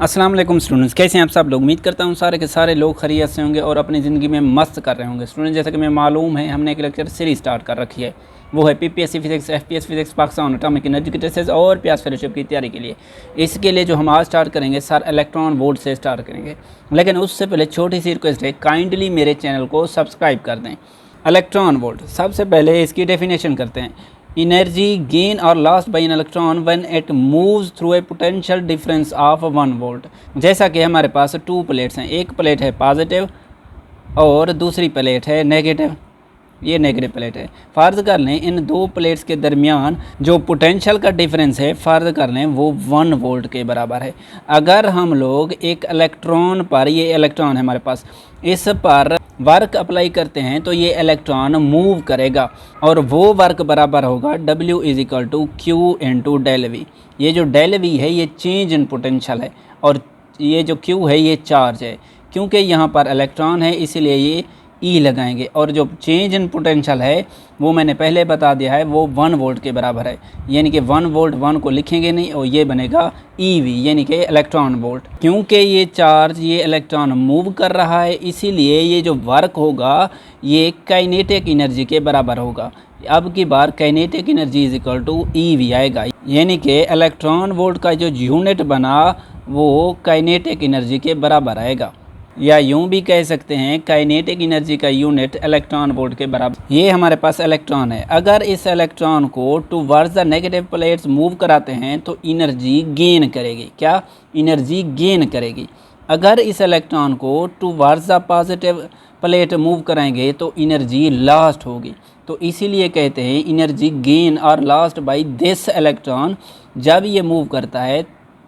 अस्सलाम वालेकुम स्टूडेंट्स, कैसे हैं आप सब लोग। उम्मीद करता हूं सारे के सारे लोग खैरियत से होंगे और अपनी ज़िंदगी में मस्त कर रहे होंगे। स्टूडेंट, जैसा कि मैं मालूम है, हमने एक लेक्चर सीरीज स्टार्ट कर रखी है, वो है PPSC physics, FPS physics, Pakistan atomic energy की टेस्टेस और प्यास फेलोशिप की तैयारी के लिए। इसके लिए जो हम आज स्टार्ट करेंगे सर इलेक्ट्रॉन वोल्ट से स्टार्ट करेंगे, लेकिन उससे पहले छोटी सी रिक्वेस्ट है, काइंडली मेरे चैनल को सब्सक्राइब कर दें। इलेक्ट्रॉन वोल्ट, सबसे पहले इसकी डेफिनेशन करते हैं। Energy gain or lost by an electron when it moves through a potential difference of 1 volt। जैसा कि हमारे पास 2 प्लेट्स हैं, एक प्लेट है पॉजिटिव और दूसरी प्लेट है नेगेटिव। ये नेगेटिव प्लेट है। फ़र्ज़ कर लें इन दो प्लेट्स के दरमियान जो पोटेंशियल का डिफरेंस है, फ़र्ज़ कर लें वो 1 वोल्ट के बराबर है। अगर हम लोग एक इलेक्ट्रॉन पर, ये इलेक्ट्रॉन है हमारे पास, इस पर वर्क अप्लाई करते हैं तो ये इलेक्ट्रॉन मूव करेगा और वो वर्क बराबर होगा W is equal to q into del v. ये जो डेल वी है ये चेंज इन पोटेंशियल है और ये जो क्यू है ये चार्ज है। क्योंकि यहाँ पर इलेक्ट्रॉन है इसीलिए ये ई लगाएंगे और जो चेंज इन पोटेंशियल है वो मैंने पहले बता दिया है, वो 1 वोल्ट के बराबर है। यानी कि 1 वोल्ट 1 को लिखेंगे नहीं और ये बनेगा EV यानी कि इलेक्ट्रॉन वोल्ट। क्योंकि ये चार्ज, ये इलेक्ट्रॉन मूव कर रहा है, इसीलिए ये जो वर्क होगा ये काइनेटिक एनर्जी के बराबर होगा। अब की बार kinetic energy is equal to EV आएगा, यानी कि इलेक्ट्रॉन वोल्ट का जो यूनिट बना वो काइनेटिक एनर्जी के बराबर आएगा, या यूं भी कह सकते हैं काइनेटिक एनर्जी का यूनिट इलेक्ट्रॉन वोल्ट के बराबर। ये हमारे पास इलेक्ट्रॉन है, अगर इस इलेक्ट्रॉन को towards the negative plates move कराते हैं तो एनर्जी गेन करेगी। क्या एनर्जी गेन करेगी? अगर इस इलेक्ट्रॉन को towards the positive plate move कराएंगे तो एनर्जी लॉस्ट होगी। तो इसीलिए कहते हैं एनर्जी गेन और लॉस्ट बाय दिस इलेक्ट्रॉन जब ये मूव करता है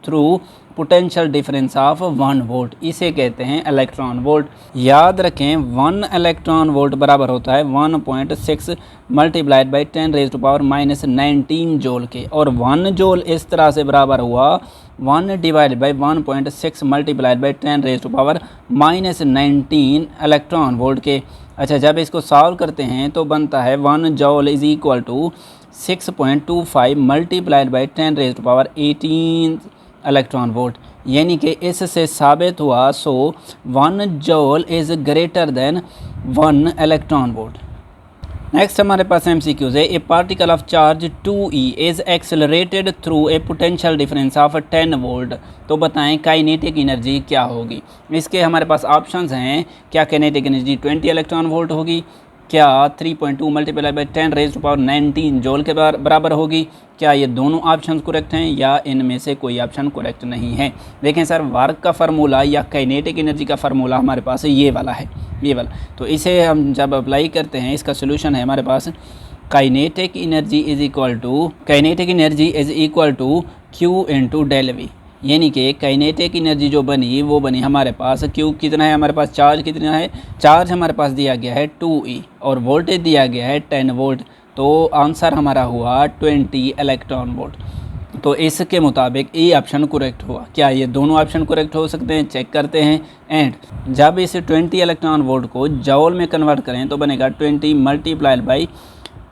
through potential difference of 1 volt, इसे कहते हैं इलेक्ट्रॉन वोल्ट। याद रखें 1 इलेक्ट्रॉन वोल्ट बराबर होता है 1.6 मल्टीप्लाइड बाई 10⁻⁻19 जूल के, और 1 जूल इस तरह से बराबर हुआ 1 divide by 1.6 multiplied by 10⁻⁻19 electron volt के। अच्छा, जब इसको सॉल्व करते हैं तो बनता है 1 joule is equal to 6.25 multiplied by 10⁻18 electron volt. यानी कि इससे साबित हुआ 1 joule is greater than 1 electron volt. Next हमारे पास MCQs है। A particle of charge 2e is accelerated through a potential difference of 10 volt. तो बताएं काइनेटिक एनर्जी क्या होगी। इसके हमारे पास ऑप्शंस हैं। क्या काइनेटिक एनर्जी 20 इलेक्ट्रॉन वोल्ट होगी? क्या 3.2 मल्टीप्लाई बाई 10⁻19 जूल के बराबर होगी? क्या ये दोनों ऑप्शन करेक्ट हैं या इनमें से कोई ऑप्शन करेक्ट नहीं है? देखें सर, वर्क का फार्मूला या काइनेटिक एनर्जी का फार्मूला हमारे पास ये वाला है, ये वाला। तो इसे हम जब अप्लाई करते हैं, इसका सोल्यूशन है हमारे पास kinetic energy is equal to q into del v. यानी कि काइनेटिक एनर्जी जो बनी वो बनी हमारे पास, क्यू कितना है हमारे पास, चार्ज कितना है, चार्ज हमारे पास दिया गया है 2e और वोल्टेज दिया गया है 10 वोल्ट। तो आंसर हमारा हुआ 20 इलेक्ट्रॉन वोल्ट। तो इसके मुताबिक ए ऑप्शन करेक्ट हुआ। क्या ये दोनों ऑप्शन करेक्ट हो सकते हैं? चेक करते हैं। एंड जब इस 20 इलेक्ट्रॉन वोल्ट को जूल में कन्वर्ट करें तो बनेगा 20 multiplied by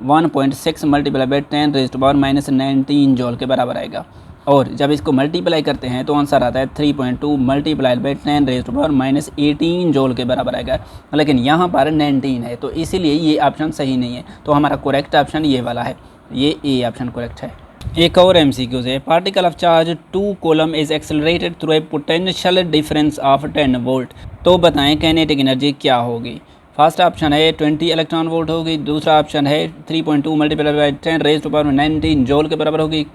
1.6 multiply by 10⁻⁻19 joule के बराबर आएगा। और जब इसको मल्टीप्लाई करते हैं तो आंसर आता है 3.2 मल्टीप्लाइड बाई 10⁻⁻18 जूल के बराबर आएगा। लेकिन यहाँ पर 19 है तो इसीलिए ये ऑप्शन सही नहीं है। तो हमारा करेक्ट ऑप्शन ये वाला है, ये ए ऑप्शन करेक्ट है। एक और MCQ है। Particle of charge 2 coulomb is accelerated through a potential difference of 10 volt. तो बताएं काइनेटिक एनर्जी क्या होगी। फर्स्ट ऑप्शन है 20 इलेक्ट्रॉन वोल्ट होगी, दूसरा ऑप्शन है 3.2 मल्टीप्लाइड बाई 10⁻⁻19 जूल के बराबर होगी,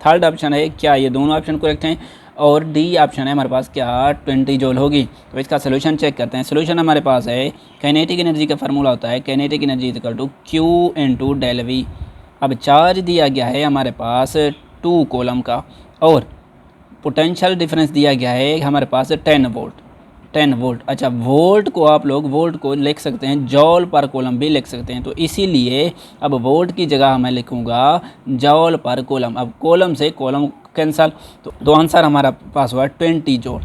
थर्ड ऑप्शन है क्या ये दोनों ऑप्शन करेक्ट हैं, और डी ऑप्शन है हमारे पास क्या 20 जूल होगी। तो इसका सोल्यूशन चेक करते हैं। सोल्यूशन हमारे पास है काइनेटिक एनर्जी का फार्मूला होता है kinetic energy is equal to q into del v. अब चार्ज दिया गया है हमारे पास 2 कूलम का और पोटेंशियल डिफरेंस दिया गया है हमारे पास 10 वोल्ट। अच्छा, वोल्ट को आप लोग वोल्ट को लिख सकते हैं, जॉल पर कूलम भी लिख सकते हैं। तो इसीलिए अब वोल्ट की जगह मैं लिखूंगा जॉल पर कूलम। अब कूलम से कूलम कैंसल, तो आंसर हमारा पास हुआ 20 जॉल।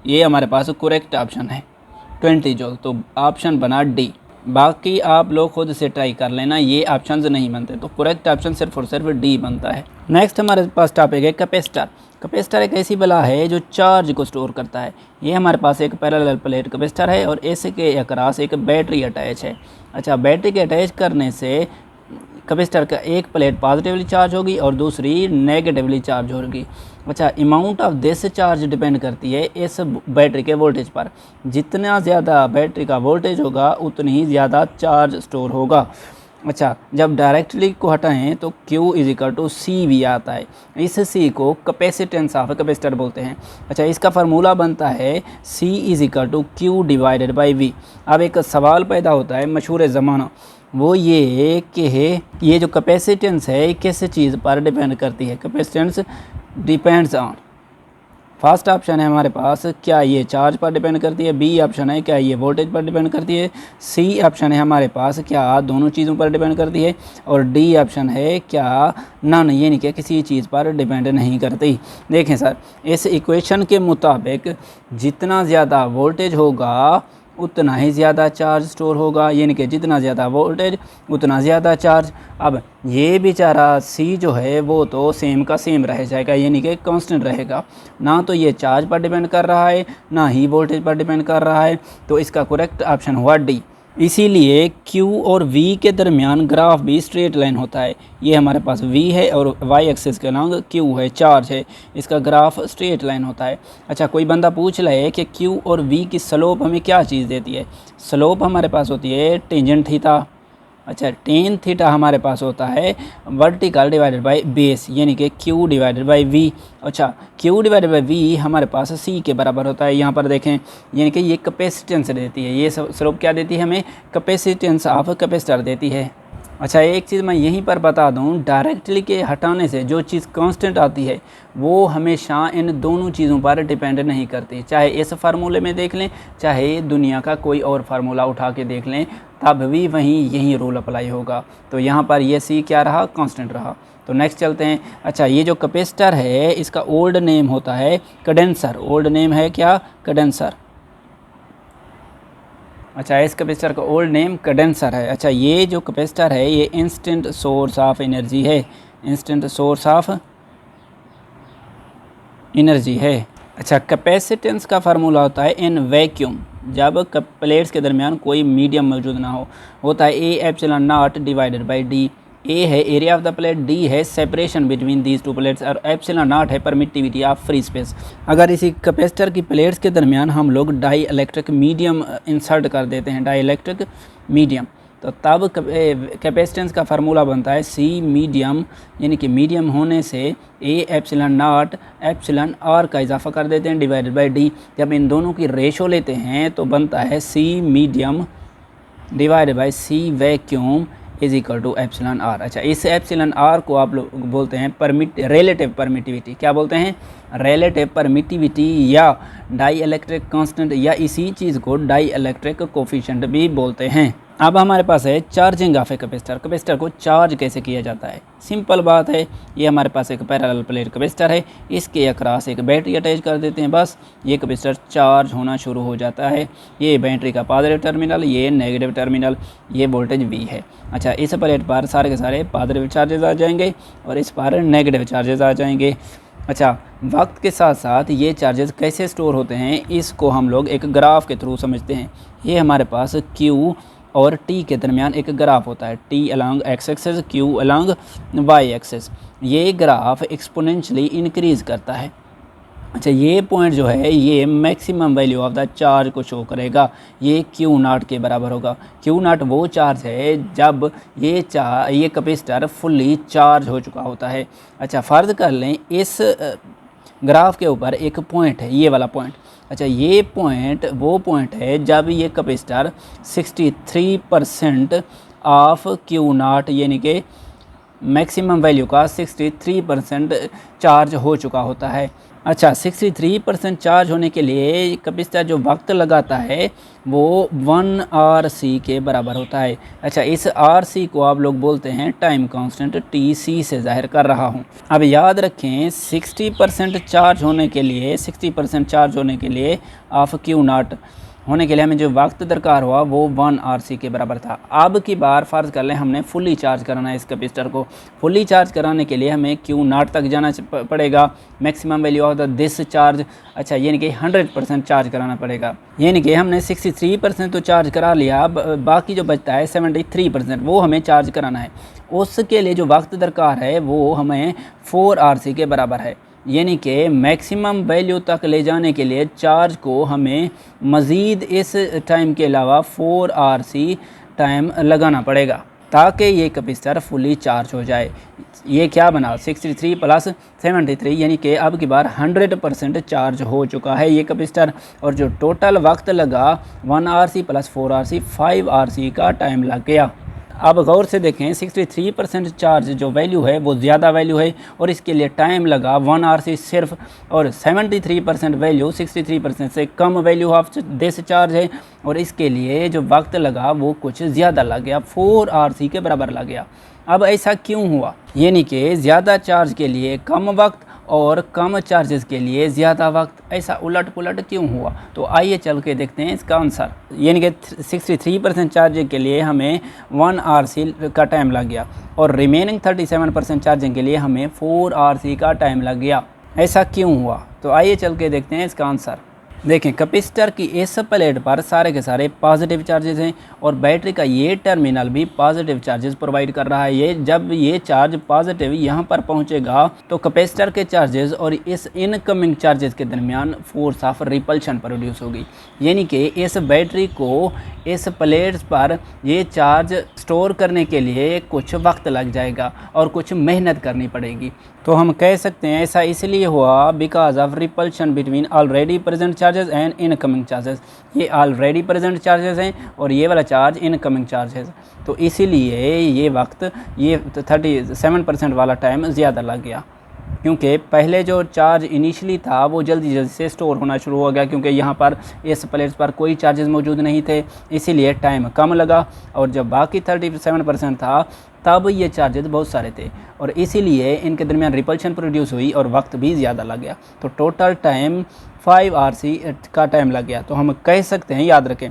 ये हमारे पास करेक्ट ऑप्शन है 20 जॉल। तो ऑप्शन बना डी। बाकी आप लोग खुद से ट्राई कर लेना, ये ऑप्शंस नहीं बनते। तो करेक्ट ऑप्शन सिर्फ और सिर्फ डी बनता है। नेक्स्ट हमारे पास टॉपिक है कैपेसिटर। कैपेसिटर एक ऐसी बला है जो चार्ज को स्टोर करता है। ये हमारे पास एक पैरेलल प्लेट कैपेसिटर है और इसके अक्रॉस एक बैटरी अटैच है। अच्छा, बैटरी के अटैच करने से कैपेसिटर का एक प्लेट पॉजिटिवली चार्ज होगी और दूसरी नेगेटिवली चार्ज होगी। अच्छा, amount of this charge depend करती है इस बैटरी के वोल्टेज पर। जितना ज़्यादा बैटरी का वोल्टेज होगा उतनी ही ज़्यादा चार्ज स्टोर होगा। अच्छा, जब डायरेक्टली को हटाएं तो Q = CV आता है। इस C को कैपेसिटेंस ऑफ कैपेसिटर बोलते हैं। अच्छा, इसका फार्मूला बनता है C = Q/V। अब एक सवाल पैदा होता है मशहूर ज़माना, वो ये कि ये जो कैपेसिटेंस है किस चीज़ पर डिपेंड करती है। Capacitance depends on, first option है हमारे पास, क्या ये चार्ज पर डिपेंड करती है। बी ऑप्शन है क्या ये वोल्टेज पर डिपेंड करती है। सी ऑप्शन है हमारे पास क्या दोनों चीज़ों पर डिपेंड करती है। और डी ऑप्शन है क्या नन, ये नहीं क्या किसी चीज़ पर डिपेंड नहीं करती। देखें सर, इस इक्वेशन के मुताबिक जितना ज़्यादा वोल्टेज होगा उतना ही ज़्यादा चार्ज स्टोर होगा, यानी कि जितना ज़्यादा वोल्टेज उतना ज़्यादा चार्ज। अब ये बेचारा सी जो है वो तो सेम का सेम रह जाएगा, यानी कि कांस्टेंट रहेगा। ना तो ये चार्ज पर डिपेंड कर रहा है ना ही वोल्टेज पर डिपेंड कर रहा है, तो इसका करेक्ट ऑप्शन हुआ डी। इसीलिए Q और V के दरमियान ग्राफ भी स्ट्रेट लाइन होता है। ये हमारे पास V है और Y एक्सिस के अलॉन्ग Q है, चार्ज है, इसका ग्राफ स्ट्रेट लाइन होता है। अच्छा, कोई बंदा पूछ रहा है कि Q और V की स्लोप हमें क्या चीज़ देती है। स्लोप हमारे पास होती है टेंजेंट थीटा। अच्छा, टेन थीटा हमारे पास होता है वर्टिकल डिवाइडेड बाय बेस, यानी कि Q/V। अच्छा, Q/V हमारे पास C के बराबर होता है। यहाँ पर देखें, यानी कि ये कैपेसिटेंस देती है, ये स्लोप क्या देती है हमें, कैपेसिटेंस ऑफ कैपेसिटर देती है। अच्छा, एक चीज़ मैं यहीं पर बता दूं, डायरेक्टली के हटाने से जो चीज़ कांस्टेंट आती है वो हमेशा इन दोनों चीज़ों पर डिपेंड नहीं करती। चाहे इस फार्मूले में देख लें, चाहे दुनिया का कोई और फार्मूला उठा के देख लें, तब भी वहीं यही रूल अप्लाई होगा। तो यहाँ पर ये सी क्या रहा, कांस्टेंट रहा। तो नेक्स्ट चलते हैं। अच्छा, ये जो कैपेसिटर है इसका ओल्ड नेम होता है कंडेंसर। ओल्ड नेम है क्या, कंडेंसर। अच्छा, इस कैपेसिटर का ओल्ड नेम कंडेंसर है। अच्छा, ये जो कैपेसिटर है ये इंस्टेंट सोर्स ऑफ एनर्जी है, इंस्टेंट सोर्स ऑफ एनर्जी है। अच्छा, कैपेसिटेंस का फार्मूला होता है इन वैक्यूम, जब प्लेट्स के दरमियान कोई मीडियम मौजूद ना हो, होता है A/0/D। ए है area of the plate, d है separation between these two plates और ε0 है परमिटिविटी ऑफ फ्री स्पेस। अगर इसी कैपेसिटर की प्लेट्स के दरमियान हम लोग डाई इलेक्ट्रिक मीडियम इंसर्ट कर देते हैं, डाई इलेक्ट्रिक मीडियम, तो तब कैपेसिटेंस का फार्मूला बनता है सी मीडियम, यानी कि मीडियम होने से A/0 εr का इजाफा कर देते हैं डिवाइडेड बाई डी। जब इन दोनों की रेशो लेते हैं तो बनता है c medium divided by c vacuum = εr। अच्छा, इस εr को आप लोग बोलते हैं रिलेटिव परमिटिविटी। क्या बोलते हैं, रिलेटिव परमिटिविटी या डाई इलेक्ट्रिक कांस्टेंट, या इसी चीज़ को डाई इलेक्ट्रिक कोफिशिएंट भी बोलते हैं। अब हमारे पास है charging of a capacitor. Capacitor को चार्ज कैसे किया जाता है, सिंपल बात है। ये हमारे पास एक पैरेलल प्लेट कैपेसिटर है, इसके अक्रॉस एक बैटरी अटैच कर देते हैं, बस ये कैपेसिटर चार्ज होना शुरू हो जाता है। ये बैटरी का पॉजिटिव टर्मिनल, ये नेगेटिव टर्मिनल, ये वोल्टेज V है। अच्छा, इस प्लेट पर सारे के सारे पॉजिटिव चार्जेस आ जाएंगे और इस पर नेगेटिव चार्जेस आ जाएंगे। अच्छा, वक्त के साथ साथ ये चार्जेस कैसे स्टोर होते हैं इसको हम लोग एक ग्राफ के थ्रू समझते हैं। ये हमारे पास Q और T के दरमियान एक ग्राफ होता है, T along x axis, Q along y axis. ये ग्राफ एक्सपोनेंशियली इंक्रीज़ करता है। अच्छा, ये पॉइंट जो है ये maximum value of the charge को शो करेगा, ये Q0 के बराबर होगा। Q0 वो चार्ज है जब ये कैपेसिटर फुल्ली चार्ज हो चुका होता है। अच्छा, फ़र्ज़ कर लें इस ग्राफ के ऊपर एक पॉइंट है, ये वाला पॉइंट। अच्छा, ये पॉइंट वो पॉइंट है जब ये कैपेसिटर 63% ऑफ Q0, यानी कि मैक्सिमम वैल्यू का 63% चार्ज हो चुका होता है। अच्छा, 63% चार्ज होने के लिए कैपेसिटर जो वक्त लगाता है वो 1RC के बराबर होता है। अच्छा, इस RC को आप लोग बोलते हैं टाइम कांस्टेंट, TC से जाहिर कर रहा हूँ। अब याद रखें 60% चार्ज होने के लिए ऑफ Q0 होने के लिए हमें जो वक्त दरकार हुआ वो 1 RC के बराबर था। अब की बार फ़र्ज़ कर लें हमने फुली चार्ज कराना है इस कैपेसिटर को। फुली चार्ज कराने के लिए हमें Q0 तक जाना पड़ेगा, maximum value of the this charge. अच्छा, यानी कि 100% चार्ज कराना पड़ेगा। यानी कि हमने 63% तो चार्ज करा लिया, बाकी जो बचता है 73% वो हमें चार्ज कराना है। उसके लिए जो वक्त दरकार है वो हमें 4 RC के बराबर है। यानी कि मैक्सिमम वैल्यू तक ले जाने के लिए चार्ज को हमें मज़ीद इस टाइम के अलावा 4 RC टाइम लगाना पड़ेगा ताकि ये कैपेसिटर फुली चार्ज हो जाए। ये क्या बना 63 प्लस 73, यानी कि अब की बार 100% चार्ज हो चुका है ये कैपेसिटर। और जो टोटल वक्त लगा 1 RC प्लस 4 RC 5 RC का टाइम लग गया। अब गौर से देखें, 63% चार्ज जो वैल्यू है वो ज़्यादा वैल्यू है और इसके लिए टाइम लगा 1 RC सिर्फ, और 73% वैल्यू 63% से कम वैल्यू ऑफ दिस चार्ज है और इसके लिए जो वक्त लगा वो कुछ ज़्यादा लग गया, 4 RC के बराबर लग गया। अब ऐसा क्यों हुआ? यानी कि ज़्यादा चार्ज के लिए कम वक्त और कम चार्जेस के लिए ज़्यादा वक्त, ऐसा उलट पुलट क्यों हुआ? तो आइए चल के देखते हैं इसका आंसर। यानी कि 63% चार्जिंग के लिए हमें 1 RC का टाइम लग गया और रिमेनिंग 37% चार्जिंग के लिए हमें 4 RC का टाइम लग गया। ऐसा क्यों हुआ? तो आइए चल के देखते हैं इसका आंसर। देखें, कैपेसिटर की इस प्लेट पर सारे के सारे पॉजिटिव चार्जेस हैं और बैटरी का ये टर्मिनल भी पॉजिटिव चार्जेस प्रोवाइड कर रहा है। ये जब ये चार्ज पॉजिटिव यहाँ पर पहुँचेगा तो कैपेसिटर के चार्जेस और इस इनकमिंग चार्जेस के दरमियान फोर्स ऑफ रिपल्शन प्रोड्यूस होगी। यानी कि इस बैटरी को इस प्लेट पर ये चार्ज स्टोर करने के लिए कुछ वक्त लग जाएगा और कुछ मेहनत करनी पड़ेगी। तो हम कह सकते हैं ऐसा इसलिए हुआ because of repulsion between already present charges and incoming charges. ये ऑलरेडी प्रेजेंट चार्जेस हैं और ये वाला चार्ज इनकमिंग चार्जेस, तो इसीलिए ये वक्त ये 37% वाला टाइम ज़्यादा लग गया, क्योंकि पहले जो चार्ज इनिशियली था वो जल्दी जल्दी से स्टोर होना शुरू हो गया, क्योंकि यहाँ पर इस प्लेट पर कोई चार्जेस मौजूद नहीं थे, इसीलिए टाइम कम लगा। और जब बाकी 37% था तब ये चार्जेस बहुत सारे थे और इसीलिए इनके दरमियान रिपल्शन प्रोड्यूस हुई और वक्त भी ज़्यादा लग गया। तो टोटल टाइम 5 RC का टाइम लग गया। तो हम कह सकते हैं, याद रखें,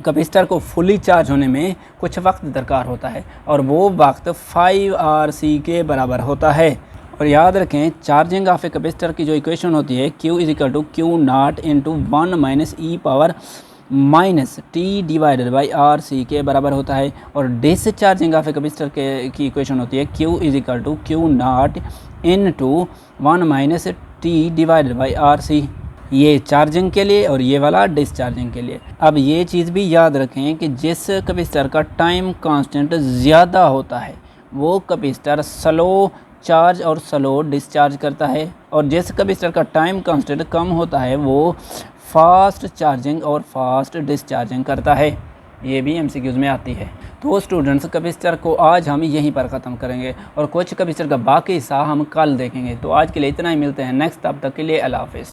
कैपेसिटर को फुली चार्ज होने में कुछ वक्त दरकार होता है और वो वक्त 5 RC के बराबर होता है। और याद रखें, चार्जिंग ऑफ ए कैपेसिटर की जो इक्वेशन होती है Q = Q0 × 1 - e - t / RC के बराबर होता है। और डिसचार्जिंग ऑफ ए कैपेसिटर की इक्वेशन होती है Q = Q0 × 1 - t / RC, ये चार्जिंग के लिए और ये वाला डिस्चार्जिंग के लिए। अब ये चीज़ भी याद रखें कि जिस कैपेसिटर का टाइम कांस्टेंट ज़्यादा होता है वो कैपेसिटर स्लो चार्ज और स्लो डिस्चार्ज करता है, और जिस कैपेसिटर का टाइम कांस्टेंट कम होता है वो फास्ट चार्जिंग और फास्ट डिस्चार्जिंग करता है। ये भी MCQs में आती है। तो स्टूडेंट्स, कैपेसिटर को आज हम यहीं पर ख़त्म करेंगे और कुछ कैपेसिटर का बाकी हिस्सा हम कल देखेंगे। तो आज के लिए इतना ही, मिलते हैं नेक्स्ट, तब तक के लिए अल्लाह हाफ़िज़।